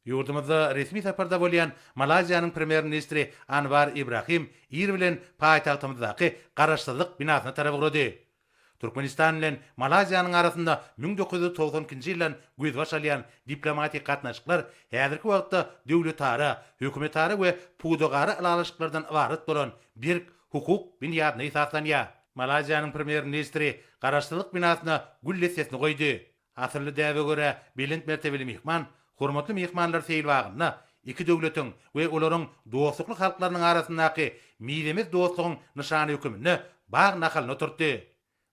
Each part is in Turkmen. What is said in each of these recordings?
Yurdumuzda resmi saparda bolýan Malaziýanyň premier ministri Anwar Ibrahim ir bilen paýtagtymyzdaky garaşsyzlyk binasyna tarap gurady. Türkmenistan bilen Malaziýanyň arasynda 1990-njy ýylan güýdbaş alýan diplomatik gatnaşyklar häzirki wagtda döwletara, hökümetara we pudogara alaşyklardan ibaret bolan bir hukuk binýadyna esaslanýar. Malaziýanyň premier ministri garaşsyzlyk binasyna gül lessesini goýdy. Asyrly däwe göre belent mertebeli mihman, hormatly mihmanlar seýilwagyna iki döwletiň we olaryň dostlukly halklarynyň arasyndaky milimiz dostlugyň nyşany hökümini bag nahalyny oturtdy.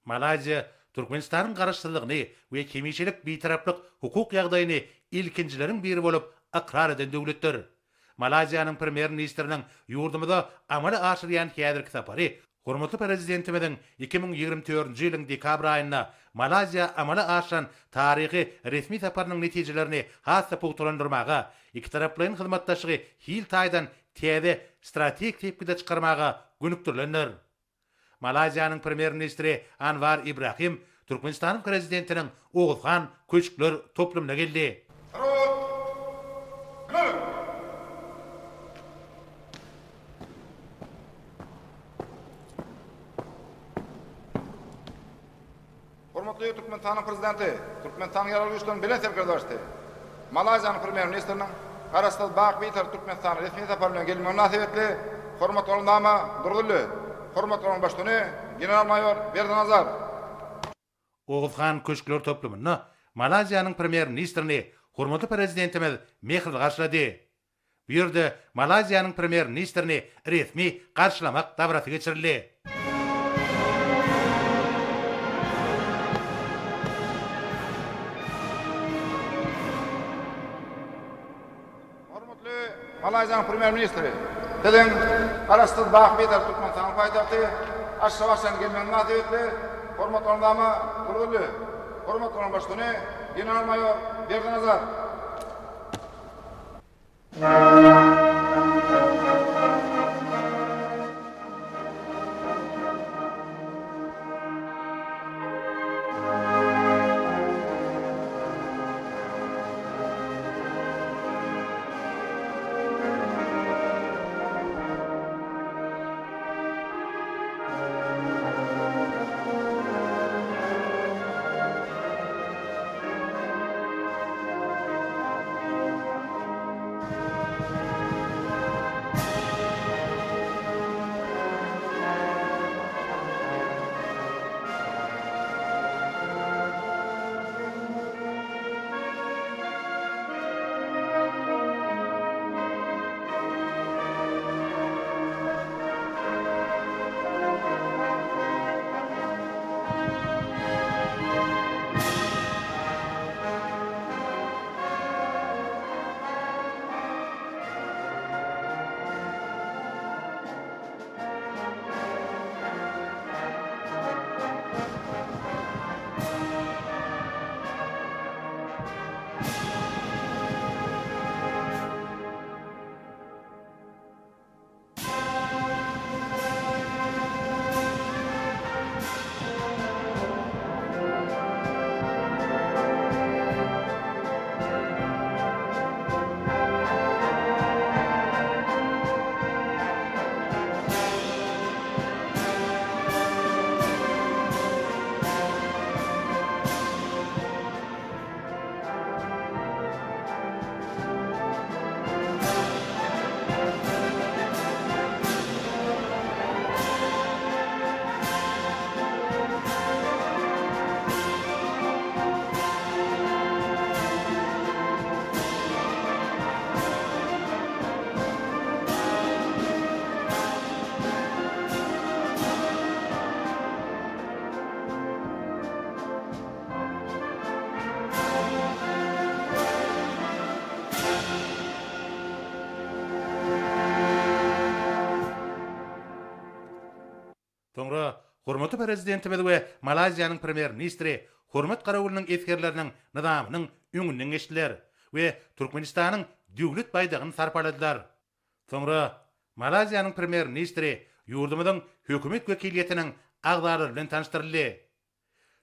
Malaziya Türkmenistanyň garaşsyzlygyny we kemişilik bitaraplyk hukuk ýagdaýyny ilkinjileriň biri bolup akrar eden döwletdir. Malaziýanyň premier ministriniň ýurdumyza amala aşyrýan häzirki sapary hormatly prezidentimizin 2024-nji ýylyň dekabr aýynda Malaziya amala aşan taryhy resmi saparynyň netijelerini hassa pugtulandyrmaga, iki taraplaryň hyzmatdaşlygy hil taýdan täze strategik tepkide çykarmaga günükdirlendir. Malaziýanyň premier ministri Anwar Ibrahim Türkmenistanyň prezidentiniň Oguzhan köçkler toplumuna geldi. Hormatly Türkmenistanyň prezidenti, Türkmenistanyň ýaralýyşynyň bilen serkerdaşdy. Malaziýanyň premier ministriniň garaşsyz baq bitar Türkmenistanyň resmi saparyna gelme münasibetli hormat olundama durgully. Hormat olan başlygy general-mayor Berdanazar. Oguzhan köçkler toplumuna Malaziýanyň premier ministrini hormatly prezidentimiz mehri garşylady. Bu ýerde Malaziýanyň premier ministrini resmi garşylamak dabrasy geçirildi. Hormatly Malaziýanyň premier ministri, Deden garaşsyz baq bitar Türkmenistanyň paýtagty Aşgabatdan gelmen münasibetli hormat olundama durgully. Hormat olan başlygy general-mayor Berdanazar. Soňra hormatly prezidentimiz we Malaziýanyň premier ministri hormat garawylynyň eskerleriniň nizamynyň öňünden geçdiler we Türkmenistanyň döwlet baýdagyny sarpaladylar. Soňra Malaziýanyň premier ministri ýurdumyzyň hökümet wekiliýetiniň agzalary bilen tanıştyryldy.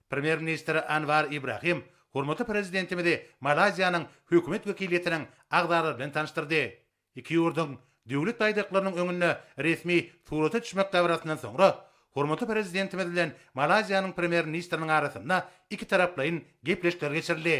Premier ministri Anwar Ibrahim Hormatly prezidentimizi Malaziýanyň hökümet wekiliýetiniň agdary bilen tanıştyrdy. Iki ýurdun döwlet daýdaklarynyň öňünde resmi surata düşmek dabrasyndan soňra hormatly prezidentimiz bilen Malaziýanyň premier ministriniň arasynda iki taraplaryň gepleşikler geçirildi.